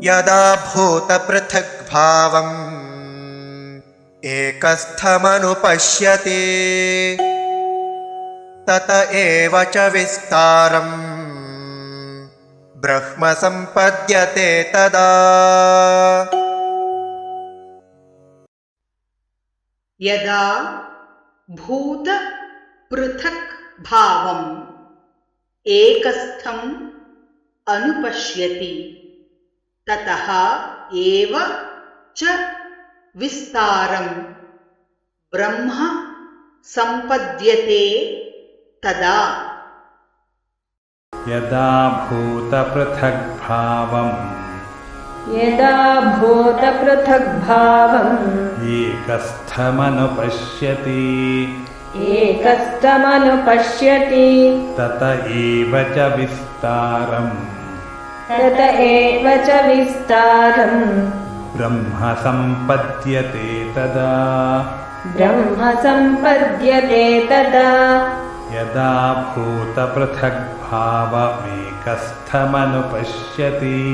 यदा भूतपृथग्भावम् एकस्थमनुपश्यति तत एव च विस्तारम् ब्रह्म सम्पद्यते तदा। यदा भूत पृथक् भावम् एकस्थम् अनुपश्यति ततः एव च विस्तारम् ब्रह्म सम्पद्यते तदा। यदा भूतपृथग्भावम् एकस्थमनुपश्यति तत एव च विस्तारम् ब्रह्म सम्पद्यते तदा। यदा भूतपृथग्भावमेकस्थमनुपश्यति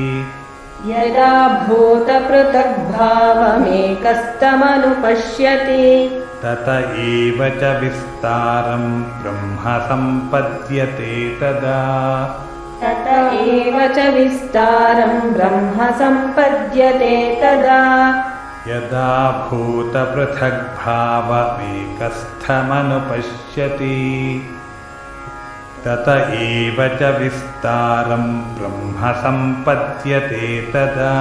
तत एव च विस्तारम् ब्रह्म सम्पद्यते तदा। यदा भूतपृथग्भावमेकस्थमनुपश्यति तत एव च विस्तारम् ब्रह्म सम्पद्यते तदा।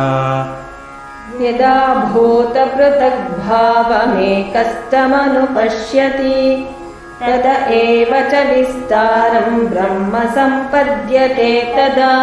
यदा भूतपृथग्भावमेकस्थमनुपश्यति तत एव च विस्तारम् ब्रह्म सम्पद्यते तदा।